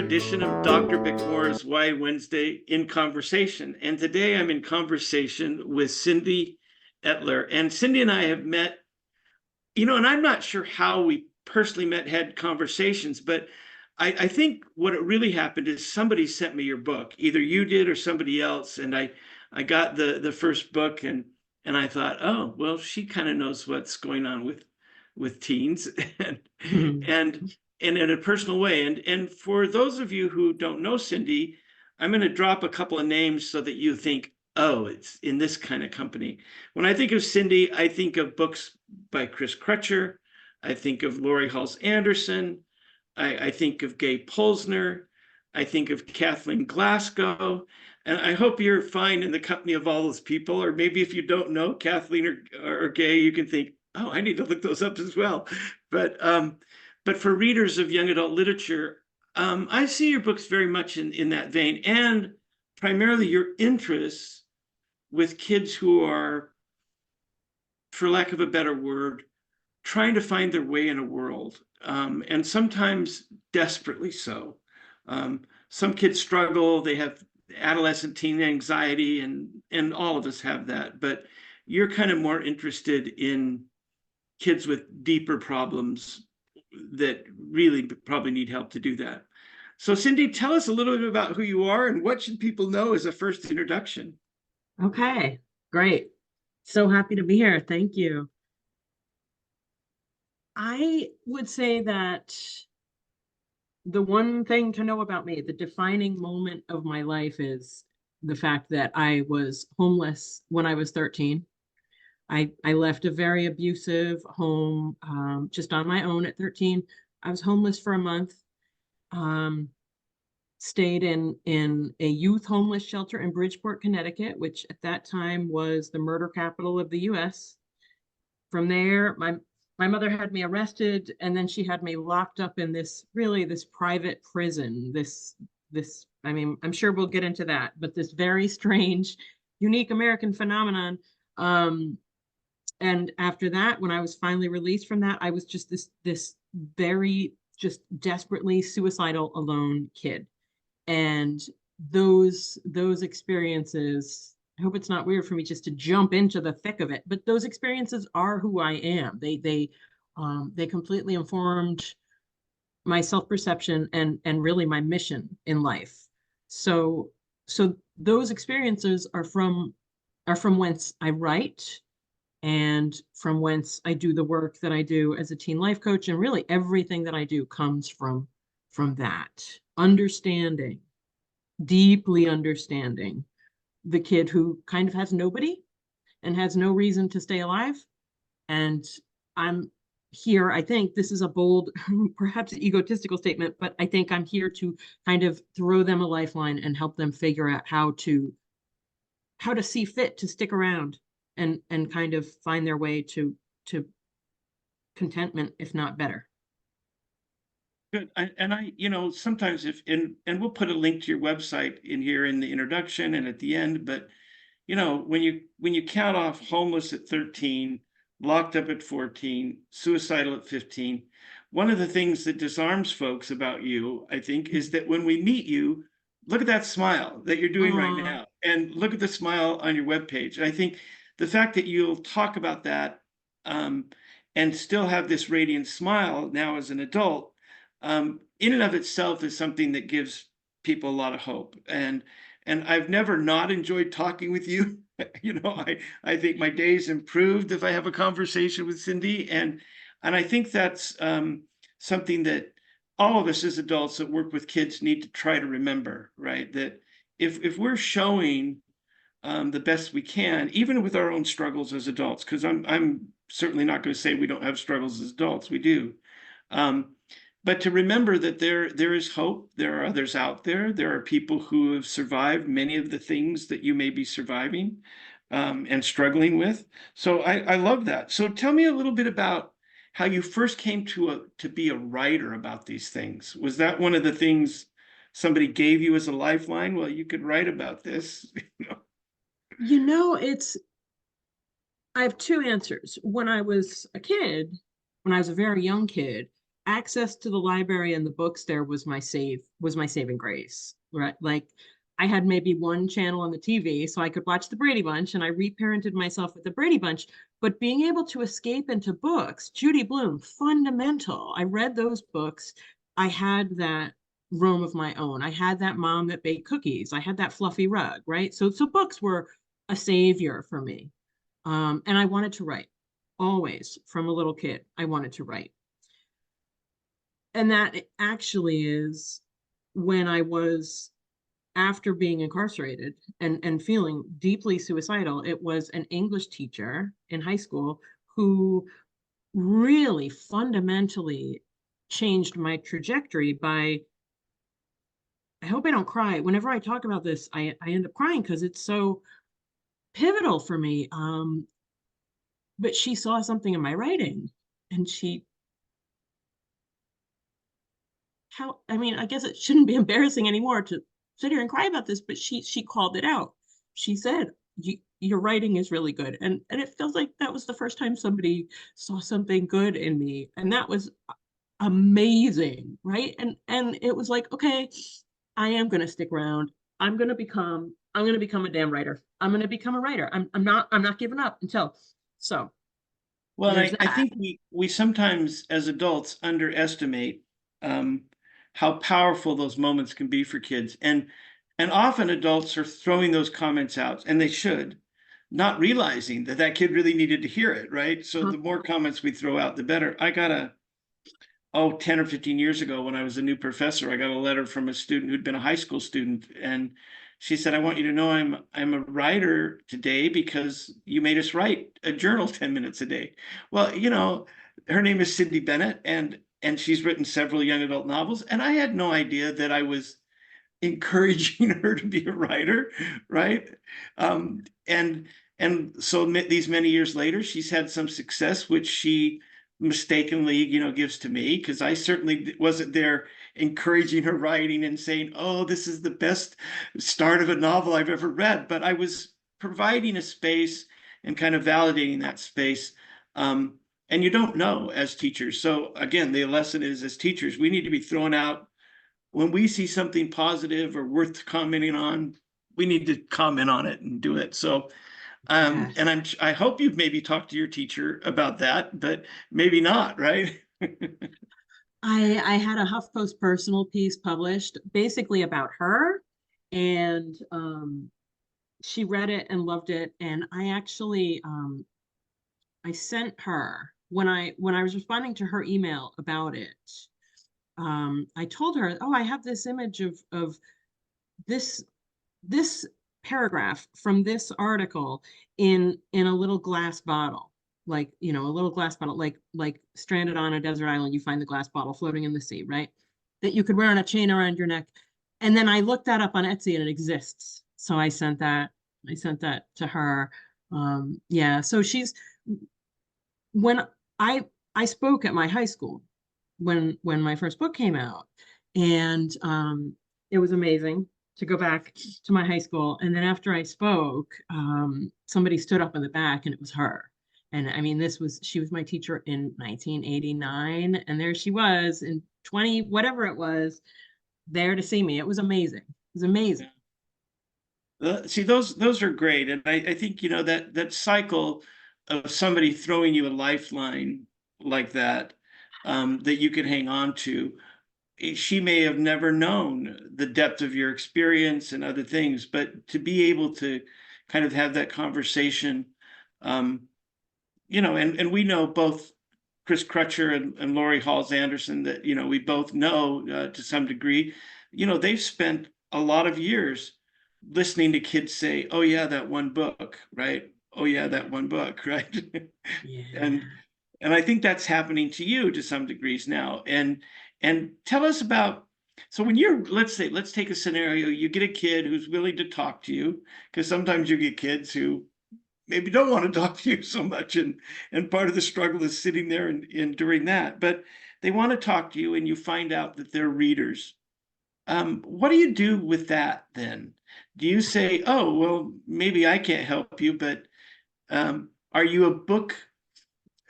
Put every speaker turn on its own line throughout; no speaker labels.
edition of Dr. Bickmore's Why Wednesday in Conversation. And today I'm in conversation with Cyndy Etler. And Cyndy and I have met, and I'm not sure how we personally met, had conversations, but I think what it really happened is somebody sent me your book. Either you did or somebody else. And I got the first book and I thought, oh, well, she kind of knows what's going on with teens. and and and in a personal way. And for those of you who don't know Cyndy, I'm going to drop a couple of names so that you think, oh, it's in this kind of company. When I think of Cyndy, I think of books by Chris Crutcher. I think of Lori Halls Anderson. I think of Gay Polsner. I think of Kathleen Glasgow. And I hope you're fine in the company of all those people. Or maybe if you don't know Kathleen or Gay, you can think, oh, I need to look those up as well. But for readers of young adult literature, I see your books very much in that vein, and primarily your interests with kids who are, for lack of a better word, trying to find their way in a world, and sometimes desperately so. Some kids struggle, they have adolescent teen anxiety, and all of us have that, but you're kind of more interested in kids with deeper problems that really probably need help to do that. So Cyndy, tell us a little bit about who you are and what should people know as a first introduction.
Okay, great. So happy to be here. Thank you. I would say that the one thing to know about me, the defining moment of my life is the fact that I was homeless when I was 13. I left a very abusive home just on my own at 13. I was homeless for a month. Stayed in a youth homeless shelter in Bridgeport, Connecticut, which at that time was the murder capital of the U.S. From there, my mother had me arrested, and then she had me locked up in this private prison. I mean, I'm sure we'll get into that, but this very strange, unique American phenomenon. And after that, when I was finally released from that, I was just this very just desperately suicidal, alone kid. And those experiences, I hope it's not weird for me just to jump into the thick of it, but those experiences are who I am. They completely informed my self-perception and really my mission in life. So those experiences are from whence I write, and from whence I do the work that I do as a teen life coach. And really everything that I do comes from that understanding, deeply understanding the kid who kind of has nobody and has no reason to stay alive. And I'm here, I think this is a bold, perhaps egotistical statement, but I think I'm here to kind of throw them a lifeline and help them figure out how to see fit to stick around and kind of find their way to contentment, if not better.
Good. Sometimes and we'll put a link to your website in here in the introduction and at the end, but when you count off homeless at 13, locked up at 14, suicidal at 15, one of the things that disarms folks about you, I think, is that when we meet you, look at that smile that you're doing right now, and look at the smile on your webpage. And I think the fact that you'll talk about that, and still have this radiant smile now as an adult, in and of itself is something that gives people a lot of hope. And I've never not enjoyed talking with you. I think my day's improved if I have a conversation with Cyndy, and I think that's something that all of us as adults that work with kids need to try to remember, right? That if we're showing the best we can, even with our own struggles as adults, because I'm certainly not going to say we don't have struggles as adults, we do. But to remember that there is hope. There are others out there. There are people who have survived many of the things that you may be surviving and struggling with. So I love that. So tell me a little bit about how you first came to be a writer about these things. Was that one of the things somebody gave you as a lifeline? Well, you could write about this.
I have two answers. When I was a very young kid, access to the library and the books there was my saving grace, right? Like I had maybe one channel on the TV, so I could watch the Brady Bunch, and I reparented myself with the Brady Bunch. But being able to escape into books, Judy Blume, fundamental. I read those books. I had that room of my own. I had that mom that baked cookies. I had that fluffy rug, right? So books were a savior for me. And I wanted to write always from a little kid. I wanted to write. And that actually is when I was, after being incarcerated and feeling deeply suicidal, it was an English teacher in high school who really fundamentally changed my trajectory by, I hope I don't cry. Whenever I talk about this, I end up crying because it's so pivotal for me. But she saw something in my writing, and I mean, I guess it shouldn't be embarrassing anymore to sit here and cry about this, but she called it out. She said, your writing is really good. And it feels like that was the first time somebody saw something good in me. And that was amazing, right? And it was like, okay, I am gonna stick around. I'm gonna become a damn writer. I'm gonna become a writer. I'm not giving up until so
Well, and
there's
I
that.
think we sometimes as adults underestimate um, how powerful those moments can be for kids. And often adults are throwing those comments out, and they should, not realizing that that kid really needed to hear it, right? So
Huh?
the more comments we throw out, the better. I got a 10 or 15 years ago when I was a new professor, I got a letter from a student who'd been a high school student, and she said, "I want you to know I'm a writer today because you made us write a journal 10 minutes a day." Well, her name is Cyndy Bennett, and she's written several young adult novels, and I had no idea that I was encouraging her to be a writer, right? And so these many years later, she's had some success, which she mistakenly, gives to me, because I certainly wasn't there encouraging her writing and saying, "Oh, this is the best start of a novel I've ever read." But I was providing a space and kind of validating that space. And you don't know as teachers. So again, the lesson is, as teachers, we need to be throwing out when we see something positive or worth commenting on, we need to comment on it and do it. So,
Yes.
and I hope you've maybe talked to your teacher about that, but maybe not, right?
I had a HuffPost personal piece published basically about her, and she read it and loved it. And I actually I sent her when I was responding to her email about it. I told her, "Oh, I have this image of this this paragraph from this article in a little glass bottle, like a little glass bottle, like stranded on a desert island, you find the glass bottle floating in the sea, right, that you could wear on a chain around your neck." And then I looked that up on Etsy and it exists, so I sent that to her. Yeah, so she's when I spoke at my high school when my first book came out, and it was amazing to go back to my high school. And then after I spoke, somebody stood up in the back, and it was her. And I mean, she was my teacher in 1989, and there she was in 20 whatever it was, there to see me. It was amazing. It was amazing.
See, those are great, and I think that cycle of somebody throwing you a lifeline like that, that you can hang on to. She may have never known the depth of your experience and other things, but to be able to kind of have that conversation, um, and we know both Chris Crutcher and Lori Halls Anderson, that we both know to some degree. They've spent a lot of years listening to kids say, "Oh yeah, that one book," right? "Oh yeah, that one book," right? and
Yeah.
and I think that's happening to you to some degrees now. And tell us about, so when let's take a scenario, you get a kid who's willing to talk to you, because sometimes you get kids who maybe don't want to talk to you so much, and part of the struggle is sitting there and enduring that, but they want to talk to you, and you find out that they're readers. What do you do with that then? Do you say, "Oh, well, maybe I can't help you, but are you a book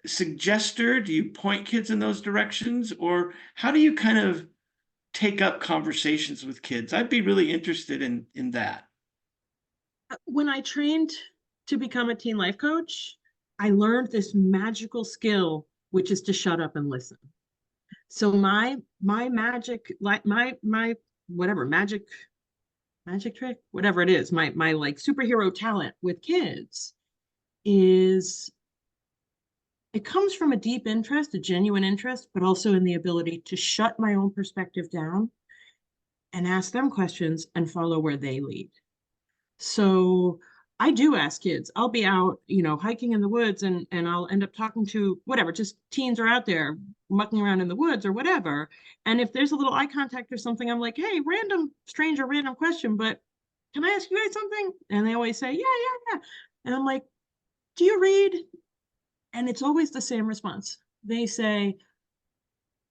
suggester? Do you point kids in those directions? Or how do you kind of take up conversations with kids? I'd be really interested in that.
When I trained to become a teen life coach, I learned this magical skill, which is to shut up and listen. So my magic, like my whatever magic trick, whatever it is, my like superhero talent with kids is it comes from a deep interest, a genuine interest, but also in the ability to shut my own perspective down and ask them questions and follow where they lead. So I do ask kids. I'll be out, hiking in the woods and I'll end up talking to whatever, just teens are out there mucking around in the woods or whatever. And if there's a little eye contact or something, I'm like, hey, random stranger, random question, but can I ask you guys something? And they always say, yeah, yeah, yeah. And I'm like, do you read? And it's always the same response. They say,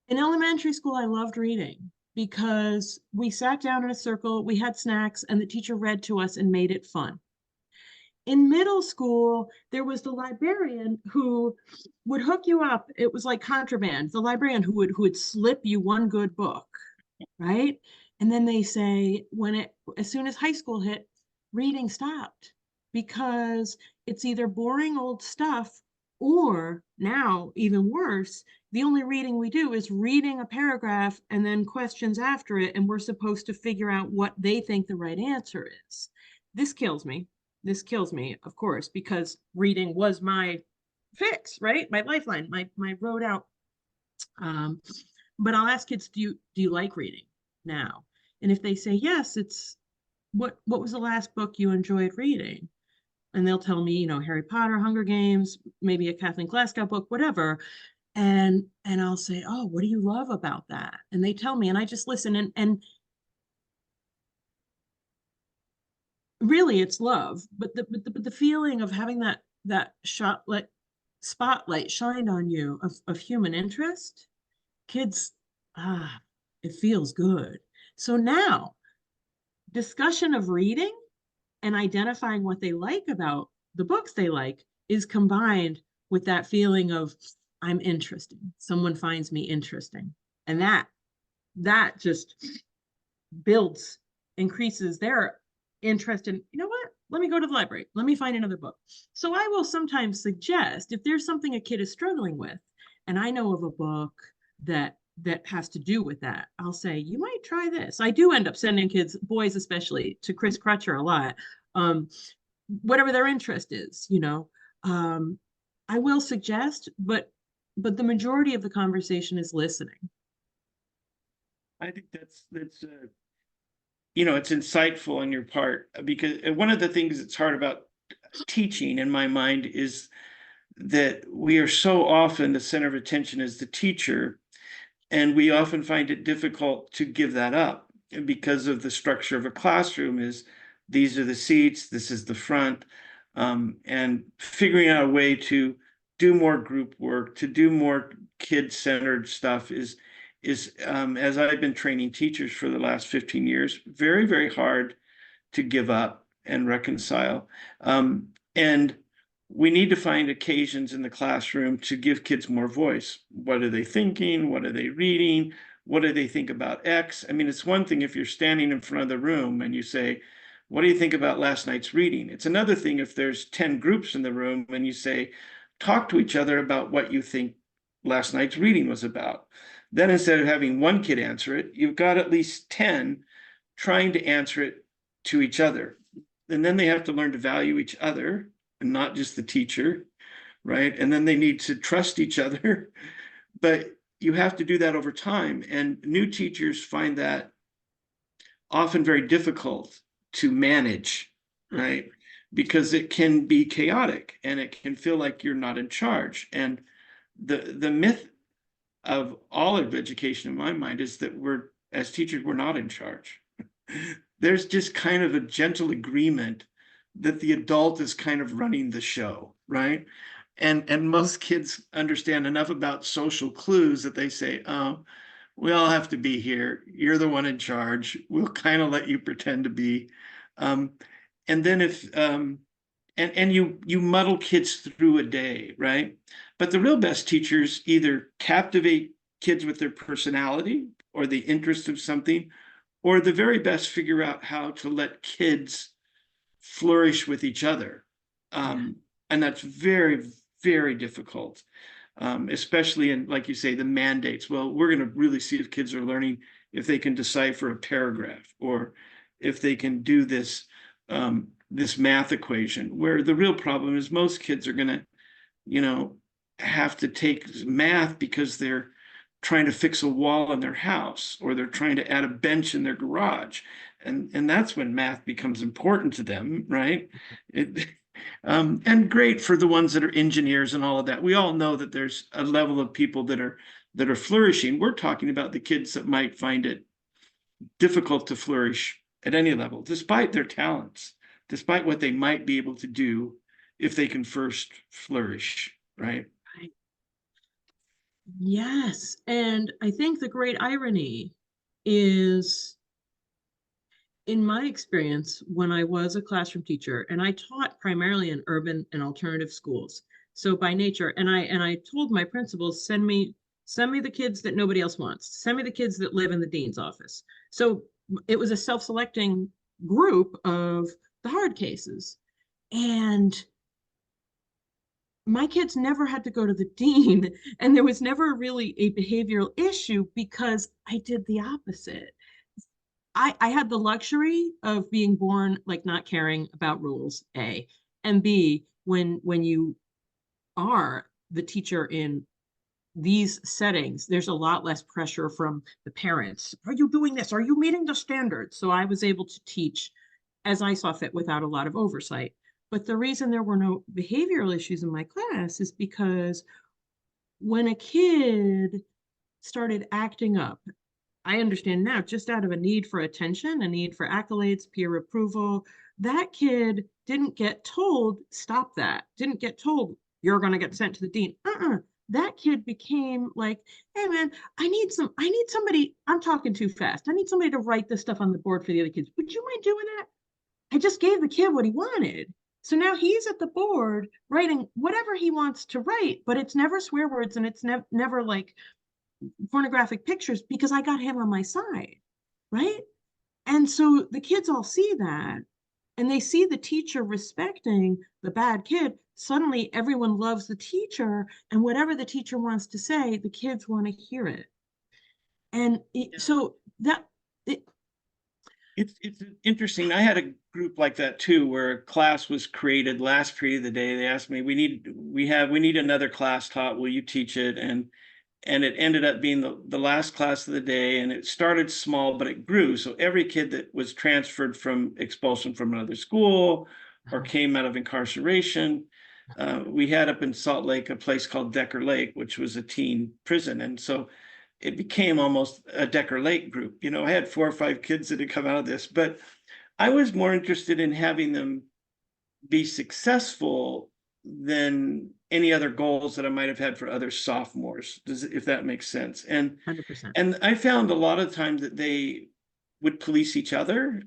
in elementary school, I loved reading because we sat down in a circle, we had snacks, and the teacher read to us and made it fun. In middle school, there was the librarian who would hook you up. It was like contraband. The librarian who would slip you one good book, right? And then they say as soon as high school hit, reading stopped because it's either boring old stuff or now even worse, the only reading we do is reading a paragraph and then questions after it, and we're supposed to figure out what they think the right answer is. This kills me. This kills me, of course, because reading was my fix, right? My lifeline, my road out. Um, but I'll ask kids, do you like reading now? And if they say yes, it's what was the last book you enjoyed reading? And they'll tell me, Harry Potter, Hunger Games, maybe a Kathleen Glasgow book, whatever. And I'll say, oh, what do you love about that? And they tell me, and I just listen. And really it's love, but the feeling of having that shot like spotlight shined on you of human interest, kids, it feels good. So now discussion of reading and identifying what they like about the books they like is combined with that feeling of I'm interesting. Someone finds me interesting. And that just builds, increases their interest in, you know what? Let me go to the library. Let me find another book. So I will sometimes suggest if there's something a kid is struggling with, and I know of a book that has to do with that, I'll say, you might try this. I do end up sending kids, boys especially, to Chris Crutcher a lot. Whatever their interest is. I will suggest, but the majority of the conversation is listening.
I think that's it's insightful on your part, because one of the things that's hard about teaching in my mind is that we are so often the center of attention as the teacher, and we often find it difficult to give that up because of the structure of a classroom is these are the seats, this is the front, and figuring out a way to do more group work, to do more kid-centered stuff is as I've been training teachers for the last 15 years, very, very hard to give up and reconcile. And we need to find occasions in the classroom to give kids more voice. What are they thinking? What are they reading? What do they think about X? I mean, it's one thing if you're standing in front of the room and you say, what do you think about last night's reading? It's another thing if there's 10 groups in the room and you say, talk to each other about what you think last night's reading was about. Then instead of having one kid answer it, you've got at least 10 trying to answer it to each other. And then they have to learn to value each other and not just the teacher, right? And then they need to trust each other. But you have to do that over time. And new teachers find that often very difficult to manage, right? Because it can be chaotic and it can feel like you're not in charge. And the myth of all of education in my mind is that as teachers, we're not in charge. There's just kind of a gentle agreement that the adult is kind of running the show, right? And most kids understand enough about social clues that they say, oh, we all have to be here. You're the one in charge. We'll kind of let you pretend to be. And then if and you muddle kids through a day, right? But the real best teachers either captivate kids with their personality or the interest of something, or the very best figure out how to let kids flourish with each other.
Yeah.
And that's very, very difficult, especially in, like you say, the mandates. Well, we're going to really see if kids are learning if they can decipher a paragraph or if they can do this math equation, where the real problem is most kids are going to, have to take math because they're trying to fix a wall in their house or they're trying to add a bench in their garage. And that's when math becomes important to them, right? It, and great for the ones that are engineers and all of that. We all know that there's a level of people that are flourishing. We're talking about the kids that might find it difficult to flourish at any level, despite their talents, despite what they might be able to do if they can first flourish, right?
Right. Yes. And I think the great irony is, in my experience, when I was a classroom teacher, and I taught primarily in urban and alternative schools. So by nature, and I told my principals, send me the kids that nobody else wants. Send me the kids that live in the dean's office. So it was a self-selecting group of the hard cases. And my kids never had to go to the dean, and there was never really a behavioral issue because I did the opposite. I had the luxury of being born like not caring about rules, A, and B, when you are the teacher in these settings, there's a lot less pressure from the parents. Are you doing this? Are you meeting the standards? So I was able to teach as I saw fit without a lot of oversight. But the reason there were no behavioral issues in my class is because when a kid started acting up, I understand now, just out of a need for attention, a need for accolades, peer approval, that kid didn't get told, stop that, didn't get told, you're going to get sent to the dean. That kid became like, hey man, I need somebody, I'm talking too fast. I need somebody to write this stuff on the board for the other kids. Would you mind doing that? I just gave the kid what he wanted. So now he's at the board writing whatever he wants to write, but it's never swear words and it's never like pornographic pictures because I got him on my side, right? And so the kids all see that and they see the teacher respecting the bad kid. Suddenly everyone loves the teacher, and whatever the teacher wants to say, the kids want to hear it. And so that it,
It's interesting. I had a group like that too, where a class was created last period of the day. They asked me, we need another class taught. Will you teach it? And it ended up being the last class of the day, and it started small, but it grew. So every kid that was transferred from expulsion from another school or came out of incarceration, we had up in Salt Lake a place called Decker Lake, which was a teen prison. And so it became almost a Decker Lake group. I had 4 or 5 kids that had come out of this, but I was more interested in having them be successful than any other goals that I might have had for other sophomores, if that makes sense. And
100%.
and I found a lot of times that they would police each other.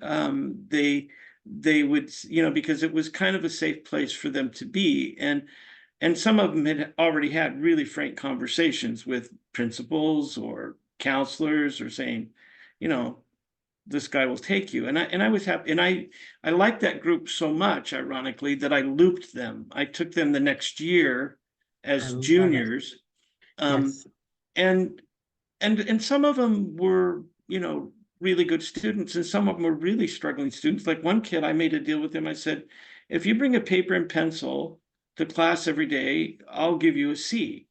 They would, because it was kind of a safe place for them to be. And some of them had already had really frank conversations with principals or counselors or saying, you know, this guy will take you. And I was happy. And I liked that group so much, ironically, that I looped them. I took them the next year
I
as
love it.
juniors. Um,
Yes.
and and some of them were, really good students, and some of them were really struggling students. Like one kid, I made a deal with him. I said, if you bring a paper and pencil to class every day, I'll give you a C.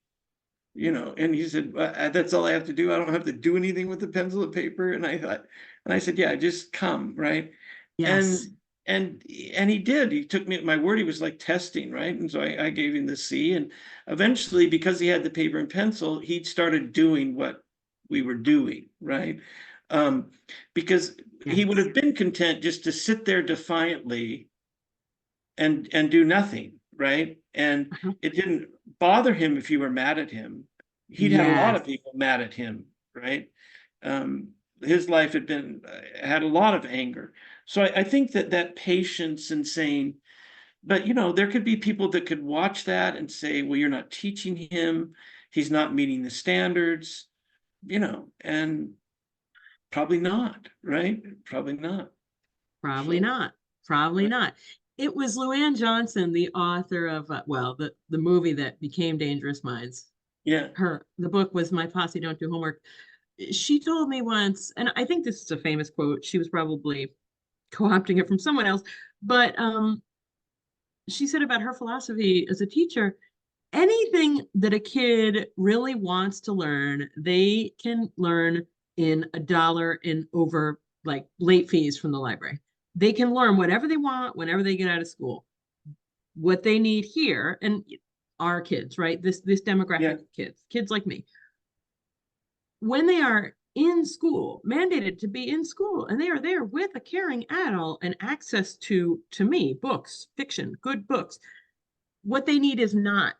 And he said, that's all I have to do. I don't have to do anything with the pencil and paper. And I said, yeah, just come, right?
Yes.
And he did. He took me at my word. He was like testing, right? And so I gave him the C. And eventually, because he had the paper and pencil, he started doing what we were doing, right? Um, because he would
Yes.
have been content just to sit there defiantly and do nothing, right? And
Uh-huh.
it didn't bother him if you were mad at him. He'd had a lot
Yes.
of people mad at him, right? Um, his life had a lot of anger. So I think that patience and saying, but there could be people that could watch that and say, well, you're not teaching him, he's not meeting the standards, and probably not, right? Probably not.
Probably
So,
not. Probably
right.
not. It was Luann Johnson, the author of the movie that became Dangerous Minds.
Yeah.
The book was My Posse Don't Do Homework. She told me once, and I think this is a famous quote. She was probably co-opting it from someone else, but she said about her philosophy as a teacher, anything that a kid really wants to learn, they can learn in $1 and over, like late fees from the library. They can learn whatever they want whenever they get out of school. What they need here, and our kids, right? This demographic
Yeah.
of kids like me, when they are in school, mandated to be in school, and they are there with a caring adult and access to me, books, fiction, good books, what they need is not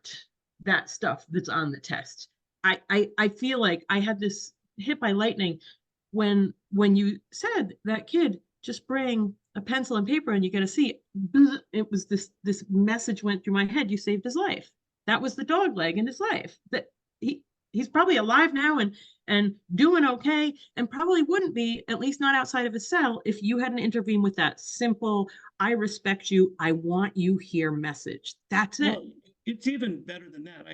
that stuff that's on the test. I feel like I had this hit by lightning when you said that kid just bring a pencil and paper and you get a C. It was this message went through my head. You saved his life. That was the dog leg in his life. That he's probably alive now and doing okay, and probably wouldn't be, at least not outside of his cell, if you hadn't intervened with that simple, I respect you, I want you here message. That's it.
Well, it's even better than that.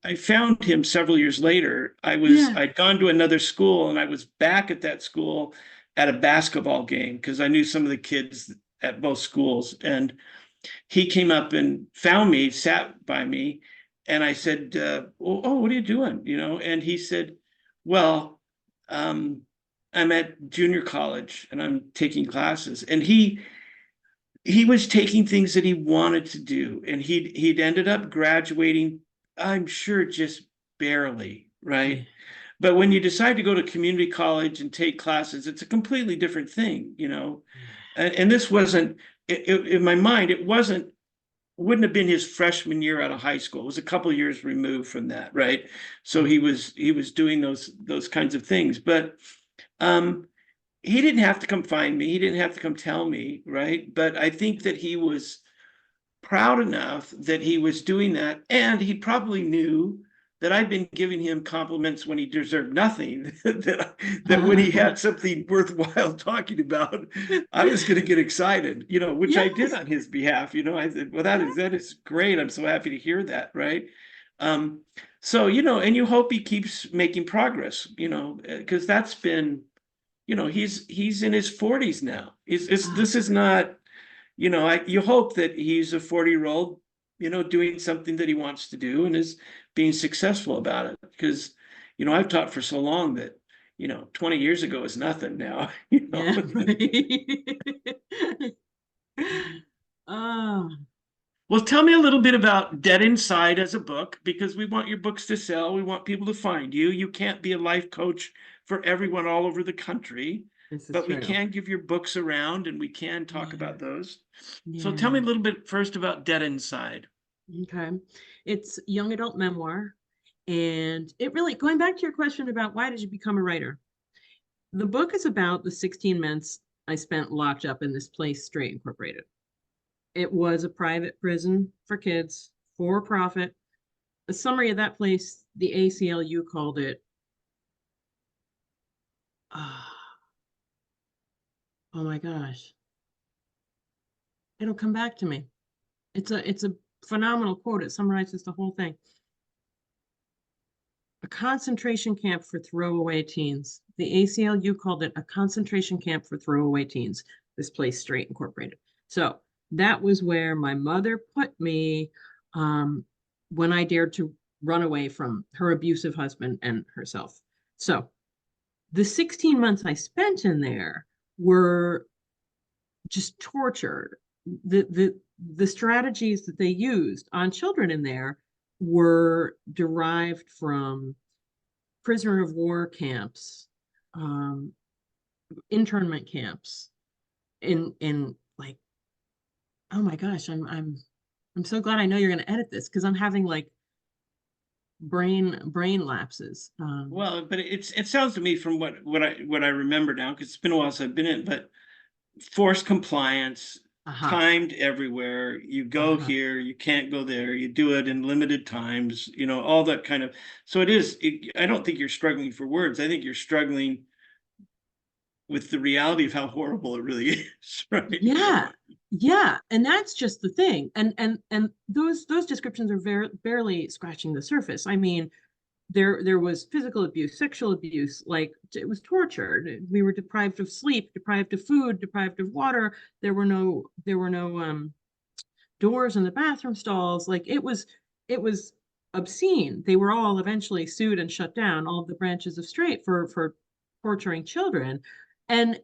I found him several years later.
Yeah.
I'd gone to another school and I was back at that school at a basketball game because I knew some of the kids at both schools. And he came up and found me, sat by me, and I said, oh, what are you doing? And he said, well, I'm at junior college and I'm taking classes. And he was taking things that he wanted to do, and he'd ended up graduating, I'm sure, just barely,
Yeah.
right? But when you decide to go to community college and take classes, it's a completely different thing. And this wasn't, in my mind, it wouldn't have been his freshman year out of high school. It was a couple of years removed from that, right? So he was doing those kinds of things. But um he didn't have to come find me. He didn't have to come tell me, right? But I think that he was proud enough that he was doing that. And he probably knew that I'd been giving him compliments when he deserved nothing, that when he had something worthwhile talking about, I was going to get excited, which I did
Yes.
on his behalf. I said, well, that is great. I'm so happy to hear that, right? Um, so, and you hope he keeps making progress, because that's been, he's in his 40s now. This is not, you hope that he's a 40-year-old, doing something that he wants to do and is being successful about it. Because, I've taught for so long that, 20 years ago is nothing now.
Yeah. Right. Oh,
Well, tell me a little bit about Dead Inside as a book, because we want your books to sell. We want people to find you. You can't be a life coach for everyone all over the country,
this is
but we
true.
can give your books around and we can talk
Yeah.
about those. So tell me
Yeah.
a little bit first about Dead Inside.
Okay. It's young adult memoir. And it really, going back to your question about why did you become a writer? The book is about the 16 months I spent locked up in this place, Straight Incorporated. It was a private prison for kids, for profit. A summary of that place, the ACLU called it, oh my gosh, it'll come back to me. It's a phenomenal quote. It summarizes the whole thing. A concentration camp for throwaway teens. The ACLU called it a concentration camp for throwaway teens. This place, Straight Incorporated. So that was where my mother put me when I dared to run away from her abusive husband and herself. So the 16 months I spent in there were just tortured. The strategies that they used on children in there were derived from prisoner of war camps, um, internment camps, in like, oh my gosh, I'm so glad I know you're going to edit this because I'm having like brain lapses.
Well, but it sounds to me from what I remember now, because it's been a while since I've been in, but forced compliance,
Uh-huh.
timed everywhere. You go
Uh-huh.
here, you can't go there. You do it in limited times, all that kind of. So I don't think you're struggling for words. I think you're struggling with the reality of how horrible it really is, right?
Yeah. Yeah. And that's just the thing. And those descriptions are very barely scratching the surface. I mean, there was physical abuse, sexual abuse, like it was torture. We were deprived of sleep, deprived of food, deprived of water. There were no doors in the bathroom stalls. Like it was obscene. They were all eventually sued and shut down, all of the branches of straight for torturing children. And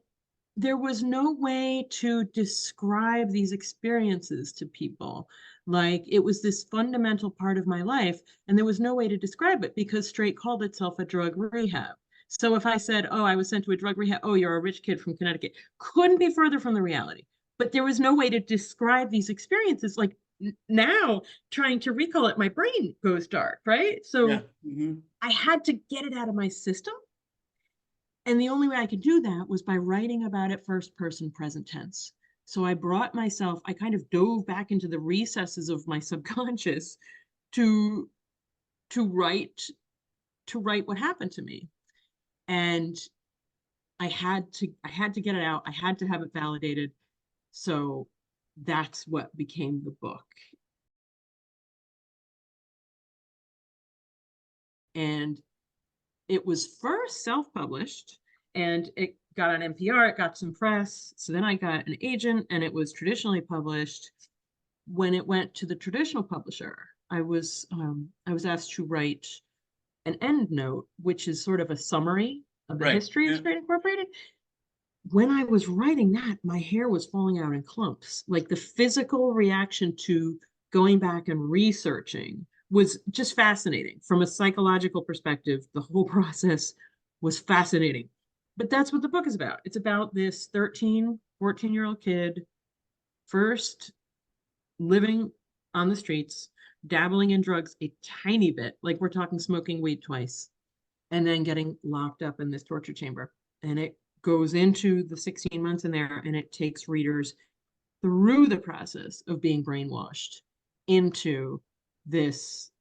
there was no way to describe these experiences to people. Like it was this fundamental part of my life, and there was no way to describe it because straight called itself a drug rehab. So if I said, "Oh, I was sent to a drug rehab," "Oh, you're a rich kid from Connecticut," couldn't be further from the reality. But there was no way to describe these experiences. Like now, trying to recall it, my brain goes dark, right?
Yeah.
So I had to get it out of my system, and the only way I could do that was by writing about it first person present tense. So I kind of dove back into the recesses of my subconscious to to write to write what happened to me. And I had to get it out. I had to have it validated. So that's what became the book. And it was first self-published, and it got on NPR, it got some press. So then I got an agent, and it was traditionally published. When it went to the traditional publisher, I was asked to write an end note, which is sort of a summary of the
Right.
history of
Yeah.
Straight Incorporated. When I was writing that, my hair was falling out in clumps. Like the physical reaction to going back and researching was just fascinating. From a psychological perspective, the whole process was fascinating. But that's what the book is about. It's about this 13, 14-year-old kid first living on the streets, dabbling in drugs a tiny bit, like we're talking smoking weed twice, and then getting locked up in this torture chamber. And it goes into the 16 months in there, and it takes readers through the process of being brainwashed into this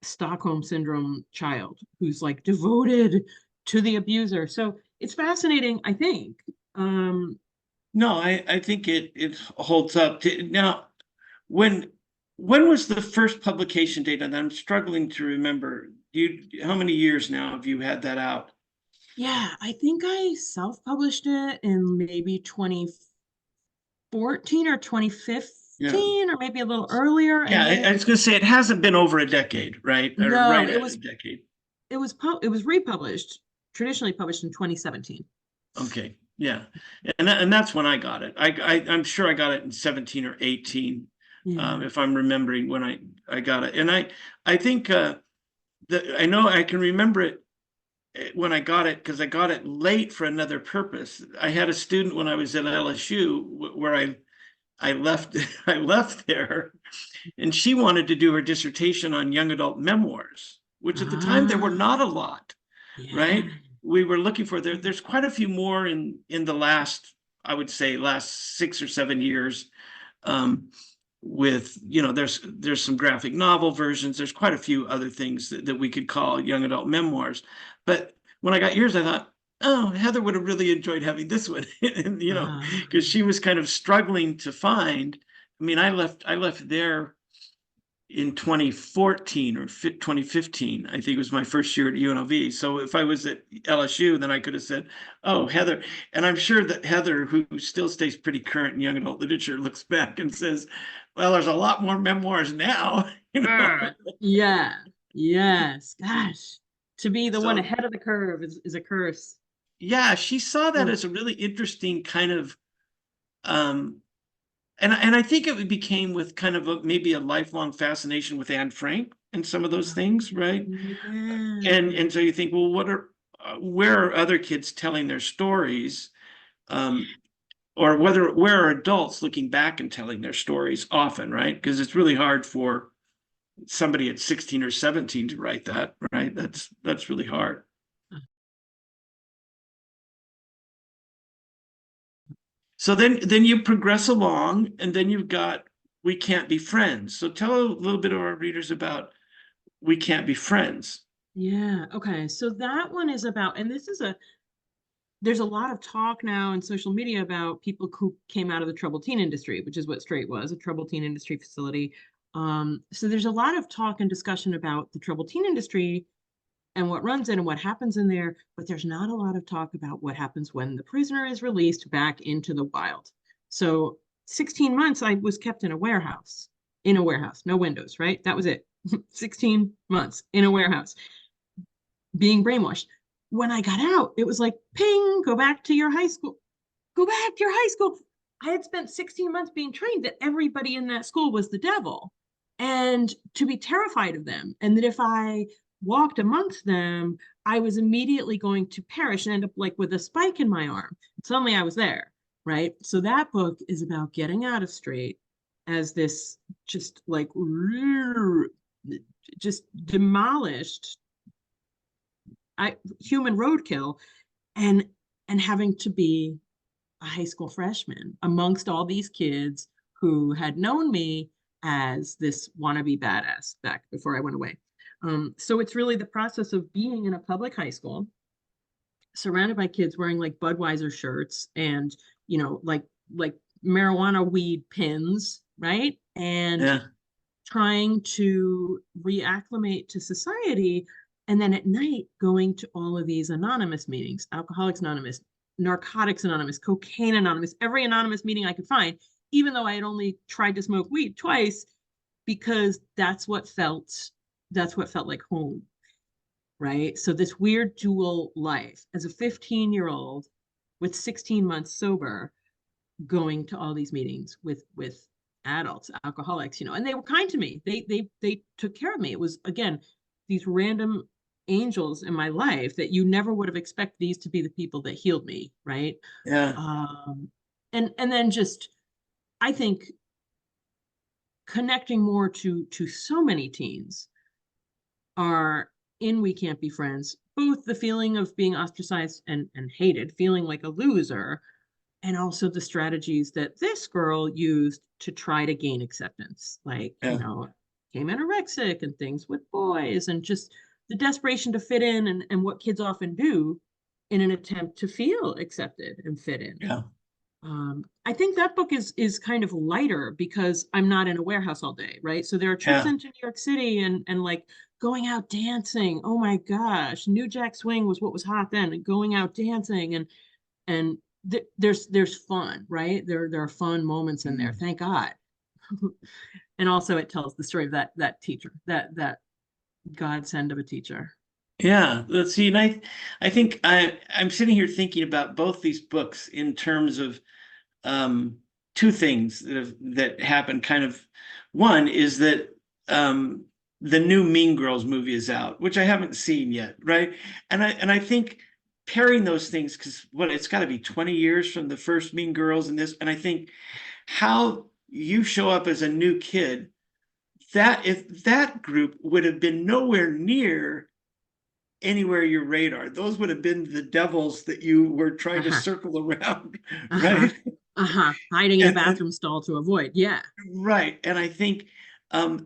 Stockholm syndrome child who's like devoted to the abuser. So it's fascinating, I think.
No, I think it holds up. Now, when when was the first publication date? And I'm struggling to remember. How many years now have you had that out?
Yeah, I think I self-published it in maybe 2014 or
Yeah.
2015, or maybe a little earlier.
Yeah,
And then
I was going to say it hasn't been over a decade, right? Or
no,
right
it
at a
was
decade.
it was republished, traditionally published in 2017.
Okay, yeah, and that's when I got it. I'm sure I got it in 17 or 18,
Yeah.
if I'm remembering when I got it. And I think I know I can remember it when I got it because I got it late for another purpose. I had a student when I was at LSU where I left I left there, and she wanted to do her dissertation on young adult memoirs, which at the time there were
Ah,
not a lot,
yeah.
right? We were looking for there's quite a few more in the last, I would say, last 6 or 7 years. Um, with there's some graphic novel versions, there's quite a few other things that we could call young adult memoirs. But when I got yours, I thought, oh, Heather would have really enjoyed having this one. And because
Ah.
she was kind of struggling to find. I mean, I left there in 2014 or 2015. I think it was my first year at UNLV. So if I was at LSU, then I could have said, oh, Heather. And I'm sure that Heather, who still stays pretty current in young adult literature, looks back and says, well, there's a lot more memoirs now.
Yeah. Yes. Gosh. To be the one
So
ahead of the curve is a curse.
yeah, she saw that
Mm.
as a really interesting kind of um and I think it became with kind of maybe a lifelong fascination with Anne Frank and some of those things, right?
Yeah.
And so you think, well, where are other kids telling their stories, um, or where are adults looking back and telling their stories often, right? Because it's really hard for somebody at 16 or 17 to write that, right? That's really hard. So then you progress along, and then you've got We Can't Be Friends. So tell a little bit of our readers about We Can't Be Friends.
Yeah. Okay. So that one is about, and this is a, there's a lot of talk now in social media about people who came out of the troubled teen industry, which is what Straight was, a troubled teen industry facility. So there's a lot of talk and discussion about the troubled teen industry and what runs it and what happens in there, but there's not a lot of talk about what happens when the prisoner is released back into the wild. So 16 months I was kept in a warehouse, no windows, right? That was it. 16 months in a warehouse, being brainwashed. When I got out, it was like, ping, go back to your high school. Go back to your high school. I had spent 16 months being trained that everybody in that school was the devil and to be terrified of them. And that if I walked amongst them, I was immediately going to perish and end up like with a spike in my arm. Suddenly I was there, right? So that book is about getting out of Straight as this just like just demolished human roadkill and having to be a high school freshman amongst all these kids who had known me as this wannabe badass back before I went away. So it's really the process of being in a public high school, surrounded by kids wearing like Budweiser shirts and like marijuana weed pins, right? And
Yeah,
trying to reacclimate to society. And then at night, going to all of these anonymous meetings, Alcoholics Anonymous, Narcotics Anonymous, Cocaine Anonymous, every anonymous meeting I could find, even though I had only tried to smoke weed twice, because that's what felt like home, right? So this weird dual life as a 15-year-old with 16 months sober, going to all these meetings with adults, alcoholics, and they were kind to me. They took care of me. It was again these random angels in my life that you never would have expected these to be the people that healed me, right?
yeah,
Um, and then just I think connecting more to so many teens are in We Can't Be Friends, both the feeling of being ostracized and hated, feeling like a loser, and also the strategies that this girl used to try to gain acceptance, like,
yeah,
came anorexic and things with boys, and just the desperation to fit in and what kids often do in an attempt to feel accepted and fit in.
yeah,
I think that book is kind of lighter because I'm not in a warehouse all day, right? So there are trips
yeah,
into New York City and like going out dancing. Oh my gosh, New Jack Swing was what was hot then, and going out dancing and there's fun, right? There are fun moments in there,
mm,
thank God. And also it tells the story of that teacher, that godsend of a teacher.
yeah. Let's see. And I think I'm sitting here thinking about both these books in terms of um, two things that happened. Kind of, one is that the new Mean Girls movie is out, which I haven't seen yet, right? And I think pairing those things, because it's got to be 20 years from the first Mean Girls and this, and I think how you show up as a new kid, that if that group would have been nowhere near anywhere your radar, those would have been the devils that you were trying to
Uh-huh.
circle around,
Uh-huh.
right?
Uh-huh. Hiding in a
And
bathroom stall to avoid. Yeah.
right. And I think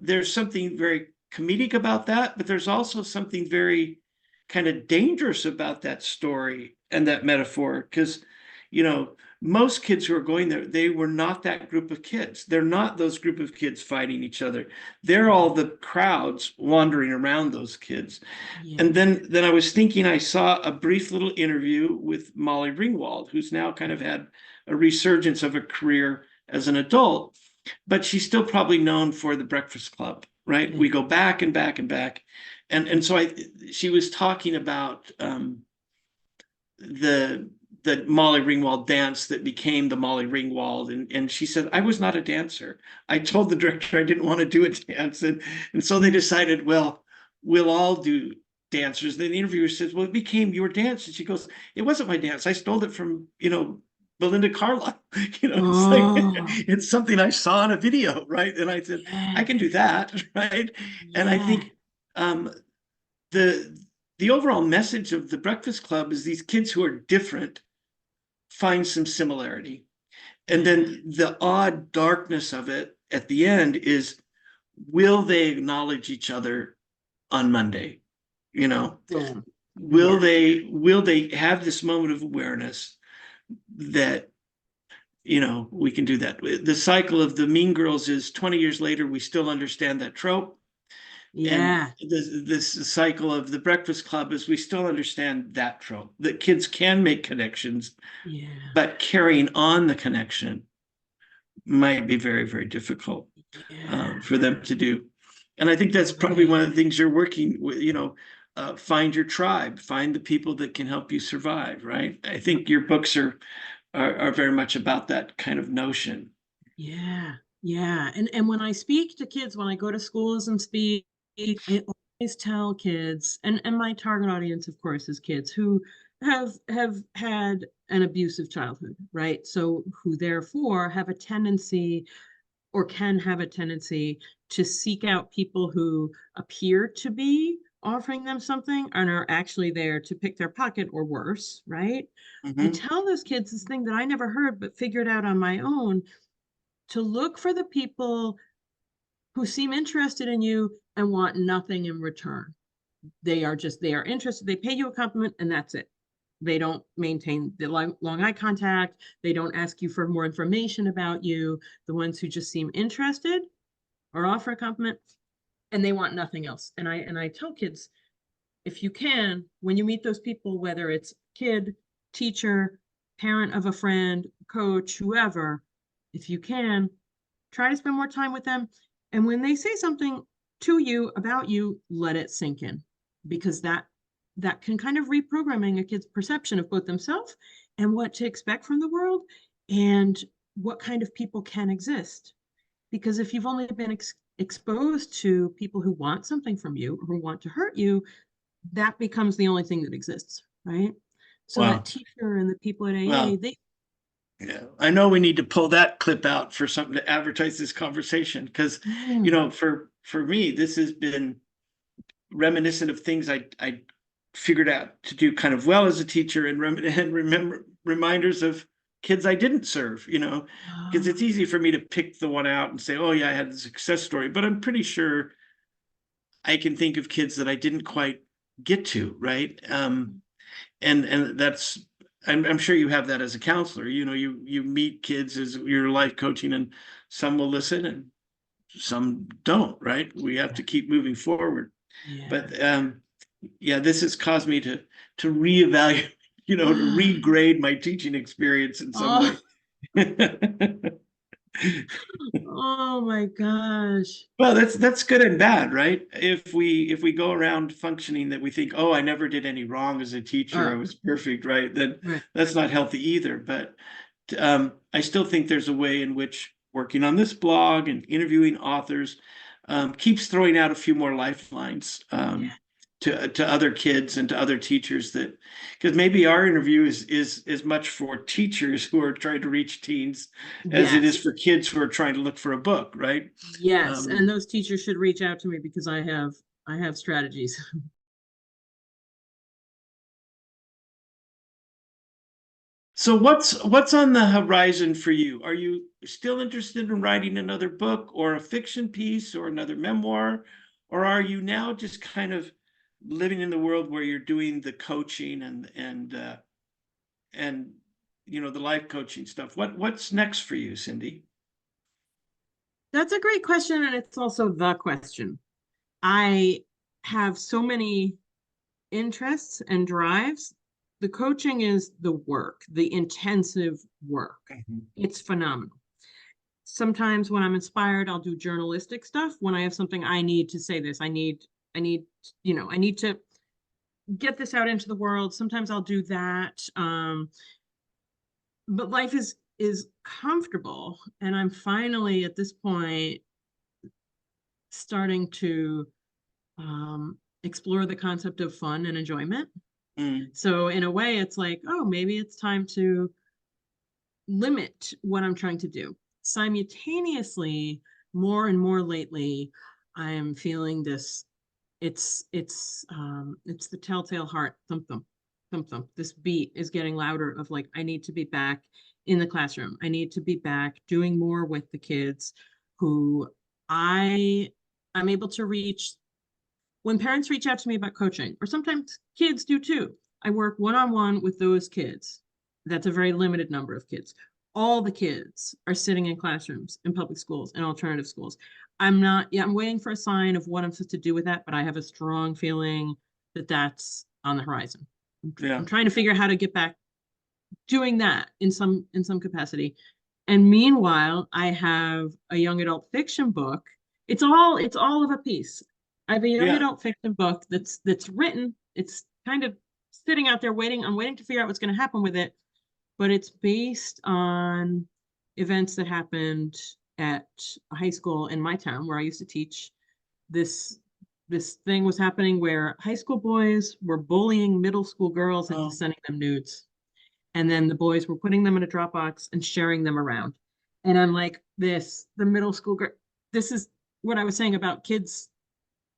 there's something very comedic about that, but there's also something very kind of dangerous about that story and that metaphor. Because, most kids who are going there, they were not that group of kids. They're not those group of kids fighting each other. They're all the crowds wandering around those kids. And
Yeah.
then I was thinking, I saw a brief little interview with Molly Ringwald, who's now kind of had a resurgence of a career as an adult, but she's still probably known for the Breakfast Club, right?
Yeah.
We go back and back and back. And so she was talking about the Molly Ringwald dance that became the Molly Ringwald. And she said, I was not a dancer. I told the director I didn't want to do a dance. And so they decided, well, we'll all do dancers. Then the interviewer says, well, it became your dance. And she goes, it wasn't my dance. I stole it from, Belinda Carlisle. It's like
Oh,
it's something I saw in a video, right? And I said, I
yeah.
can do that, right? And I
Yeah.
think um, the the overall message of the Breakfast Club is these kids who are different find some similarity. And
Yeah.
then the odd darkness of it at the end is, will they acknowledge each other on Monday? You know,
Boom.
will
Yeah.
they have this moment of awareness that, we can do that. The cycle of the Mean Girls is 20 years later, we still understand that trope. And
Yeah.
this cycle of the Breakfast Club is we still understand that trope, that kids can make connections,
Yeah.
but carrying on the connection might be very, very difficult
Yeah.
for them to do. And I think that's probably one
Right.
of the things you're working with, find your tribe, find the people that can help you survive, right? I think your books are very much about that kind of notion.
Yeah, yeah. And when I speak to kids, when I go to schools and speak, I always tell kids, and my target audience, of course, is kids who have had an abusive childhood, right? So who therefore have a tendency or can have a tendency to seek out people who appear to be offering them something and are actually there to pick their pocket or worse, right? I
Mm-hmm.
tell those kids this thing that I never heard but figured out on my own, to look for the people who seem interested in you and want nothing in return. They are interested, they pay you a compliment, and that's it. They don't maintain the long eye contact. They don't ask you for more information about you. The ones who just seem interested or offer a compliment, and they want nothing else. And I tell kids, if you can, when you meet those people, whether it's kid, teacher, parent of a friend, coach, whoever, if you can, try to spend more time with them. And when they say something to you about you, let it sink in, because that can kind of reprogramming a kid's perception of both themselves and what to expect from the world and what kind of people can exist. Because if you've only been exposed to people who want something from you or who want to hurt you, that becomes the only thing that exists, right? So that
Wow.
teacher and the people at AA,
Well,
they
yeah, I know we need to pull that clip out for something to advertise this conversation because,
mm,
for me, this has been reminiscent of things I figured out to do kind of well as a teacher, and remember reminders of kids I didn't serve, because it's
uh,
easy for me to pick the one out and say, oh yeah, I had a success story, but I'm pretty sure I can think of kids that I didn't quite get to, right? And that's, I'm sure you have that as a counselor. You meet kids as you're life coaching, and some will listen and some don't, right? We have to keep moving forward.
yeah.
But yeah, this has caused me to reevaluate, to regrade my teaching experience in some
Oh,
way.
oh my gosh.
Well, that's good and bad, right? If we go around functioning that we think, oh, I never did any wrong as a teacher, I
Uh,
was perfect, right? Then
right.
that's not healthy either. But I still think there's a way in which working on this blog and interviewing authors keeps throwing out a few more lifelines
Yeah.
to other kids and to other teachers, that because maybe our interview is as much for teachers who are trying to reach teens as it is
Yes.
for kids who are trying to look for a book, right?
Yes. And
Um,
those teachers should reach out to me because I have strategies.
so what's on the horizon for you? Are you still interested in writing another book or a fiction piece or another memoir, or are you now just kind of living in the world where you're doing the coaching and the life coaching stuff? What's next for you, Cyndy?
That's a great question. And it's also the question. I have so many interests and drives. The coaching is the work, the intensive work.
Mhm.
It's phenomenal. Sometimes when I'm inspired, I'll do journalistic stuff. When I have something I need to say this, I need, I need to get this out into the world. Sometimes I'll do that. But life is comfortable, and I'm finally at this point starting to explore the concept of fun and enjoyment.
Mm,
So in a way, it's like, oh, maybe it's time to limit what I'm trying to do. Simultaneously, more and more lately, I am feeling this. It's the telltale heart thump thump thump thump. This beat is getting louder of like I need to be back in the classroom. I need to be back doing more with the kids who I'm able to reach. When parents reach out to me about coaching, or sometimes kids do too, I work one-on-one with those kids. That's a very limited number of kids. All the kids are sitting in classrooms in public schools and alternative schools. I'm waiting for a sign of what I'm supposed to do with that, but I have a strong feeling that that's on the horizon.
Yeah.
I'm trying to figure out how to get back doing that in some capacity. And meanwhile, I have a young adult fiction book. It's all of a piece. I have a young
Yeah.
adult fiction book that's written. It's kind of sitting out there waiting. I'm waiting to figure out what's going to happen with it, but it's based on events that happened at a high school in my town where I used to teach. This thing was happening where high school boys were bullying middle school girls into
Oh,
sending them nudes, and then the boys were putting them in a Dropbox and sharing them around. And I'm like, the middle school girl, this is what I was saying about kids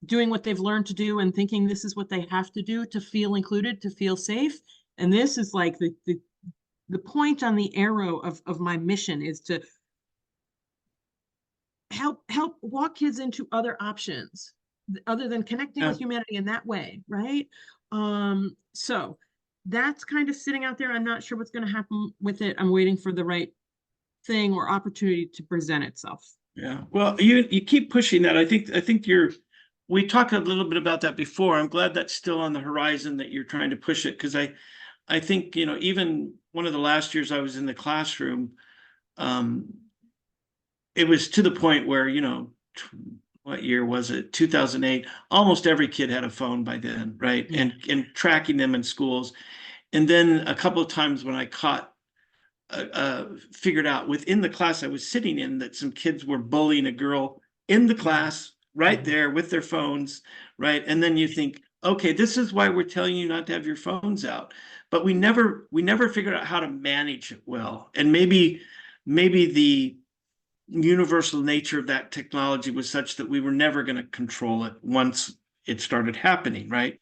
doing what they've learned to do and thinking this is what they have to do to feel included, to feel safe. And this is like the point on the arrow of my mission is to help walk kids into other options other than connecting
yeah.
with humanity in that way, right? So that's kind of sitting out there. I'm not sure what's going to happen with it. I'm waiting for the right thing or opportunity to present itself.
Yeah. Well, you keep pushing that. I think we talked a little bit about that before. I'm glad that's still on the horizon, that you're trying to push it, because I think, even one of the last years I was in the classroom, um, it was to the point where, what year was it? 2008. Almost every kid had a phone by then, right?
Yeah.
And tracking them in schools. And then a couple of times when I figured out within the class I was sitting in that some kids were bullying a girl in the
Yeah.
class right
Mhm.
there with their phones, right? And then you think, okay, this is why we're telling you not to have your phones out. But we never figured out how to manage it well. And maybe the universal nature of that technology was such that we were never going to control it once it started happening, right?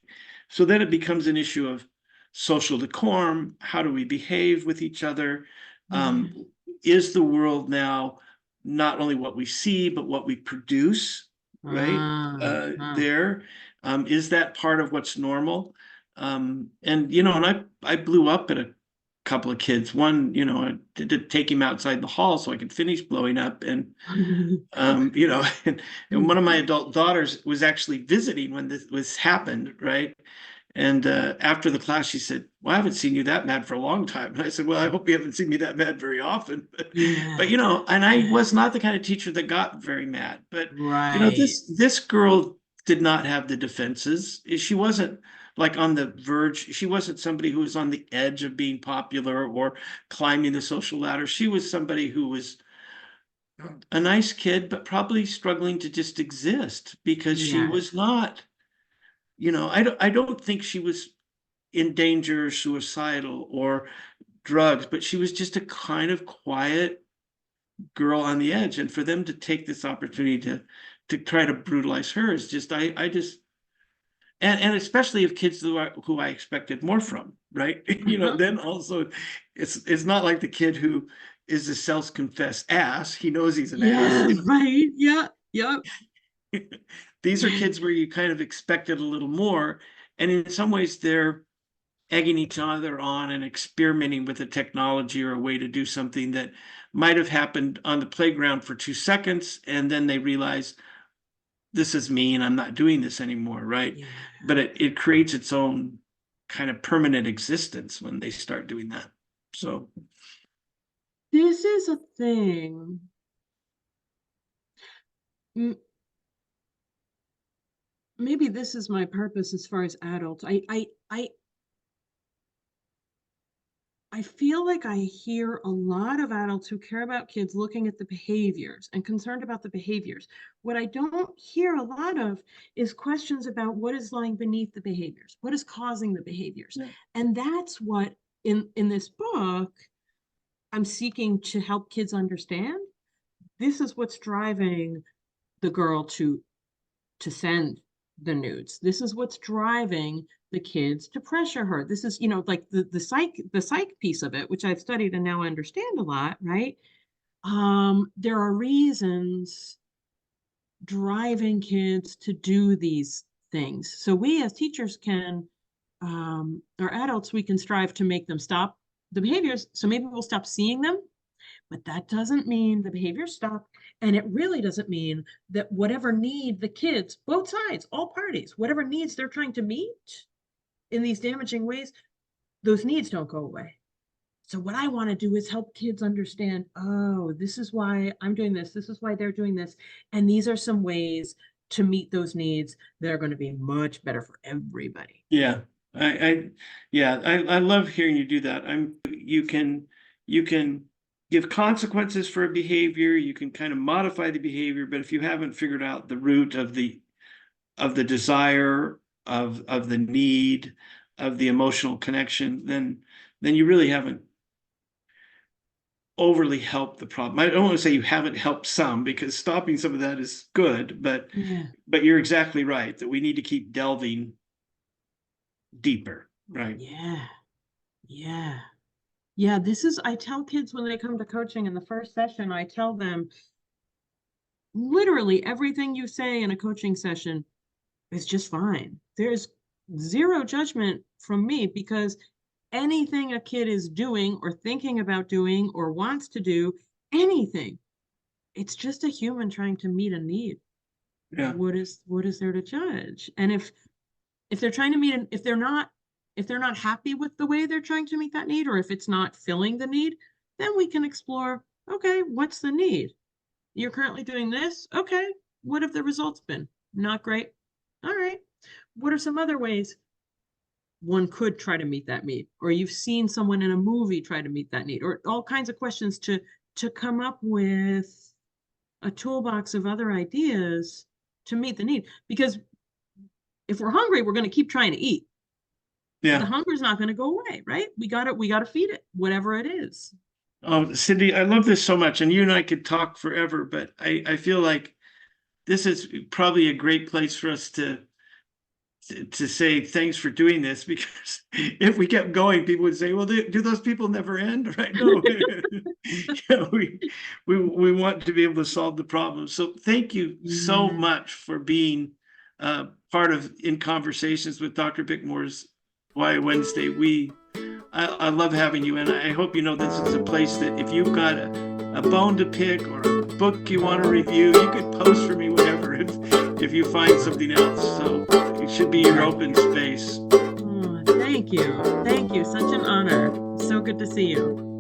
So then it becomes an issue of social decorum. How do we behave with each other?
Yeah.
Is the world now not only what we see, but what we produce, right?
Huh.
There, is that part of what's normal? And I blew up at a couple of kids. One, I did take him outside the hall so I could finish blowing up. And and one of my adult daughters was actually visiting when this was happened, right? And after the class, she said, "Well, I haven't seen you that mad for a long time." And I said, "Well, I hope you haven't seen me that mad very often." But,
Yeah.
and I was not the kind of teacher that got very mad. But
Right.
this girl did not have the defenses. She wasn't like on the verge. She wasn't somebody who was on the edge of being popular or climbing the social ladder. She was somebody who was a nice kid, but probably struggling to just exist, because she
Yeah.
was not, I don't think she was in danger or suicidal or drugs, but she was just a kind of quiet girl on the edge. And for them to take this opportunity to try to brutalize her is just, I just, and especially of kids who I expected more from, right?
Uh-huh.
Then also it's not like the kid who is a self-confessed ass. He knows he's an ass.
Yeah, right. Yeah. Yep.
These are kids where you kind of expected a little more. And in some ways, they're egging each other on and experimenting with a technology or a way to do something that might have happened on the playground for 2 seconds. And then they realize, this is me and I'm not doing this anymore, right?
Yeah.
But it creates its own kind of permanent existence when they start doing that. So,
This is a thing. M- Maybe this is my purpose as far as adults. I feel like I hear a lot of adults who care about kids looking at the behaviors and concerned about the behaviors. What I don't hear a lot of is questions about what is lying beneath the behaviors, what is causing the behaviors.
yeah.
And that's what in this book I'm seeking to help kids understand. This is what's driving the girl to send the nudes. This is what's driving the kids to pressure her. This is, like the psych piece of it, which I've studied and now understand a lot, right? There are reasons driving kids to do these things. So we as teachers can, or adults, we can strive to make them stop the behaviors. So maybe we'll stop seeing them, but that doesn't mean the behaviors stop. And it really doesn't mean that whatever need the kids, both sides, all parties, whatever needs they're trying to meet in these damaging ways, those needs don't go away. So what I want to do is help kids understand, oh, this is why I'm doing this. This is why they're doing this. And these are some ways to meet those needs that are going to be much better for everybody.
Yeah. I love hearing you do that. You can give consequences for a behavior, you can kind of modify the behavior, but if you haven't figured out the root of the desire, of the need, of the emotional connection, then you really haven't overly helped the problem. I don't want to say you haven't helped some, because stopping some of that is good, but you're exactly right that we need to keep delving deeper, right?
Yeah, this is, I tell kids when they come to coaching in the first session, I tell them literally everything you say in a coaching session is just fine. There's zero judgment from me, because anything a kid is doing or thinking about doing or wants to do, anything, it's just a human trying to meet a need.
Yeah.
What is there to judge? And if they're trying to meet if they're not happy with the way they're trying to meet that need, or if it's not filling the need, then we can explore, okay, what's the need? You're currently doing this. Okay, what have the results been? Not great. All right. What are some other ways one could try to meet that need? Or you've seen someone in a movie try to meet that need, or all kinds of questions to come up with a toolbox of other ideas to meet the need. Because if we're hungry, we're going to keep trying to eat.
Yeah.
The hunger's not going to go away, right? We got to feed it, whatever it is.
Oh, Cyndy, I love this so much, and you and I could talk forever, but I feel like this is probably a great place for us to say thanks for doing this, because if we kept going, people would say, well, do those people never end? Right? No. We want to be able to solve the problem. So thank you so much for being part of In Conversations with Dr. Bickmore's Why Wednesday. I love having you, and I hope you know this is a place that if you've got a bone to pick or a book you want to review, you could post for me whatever if you find something else. So it should be your open space.
Oh, thank you. Thank you. Such an honor. So good to see you.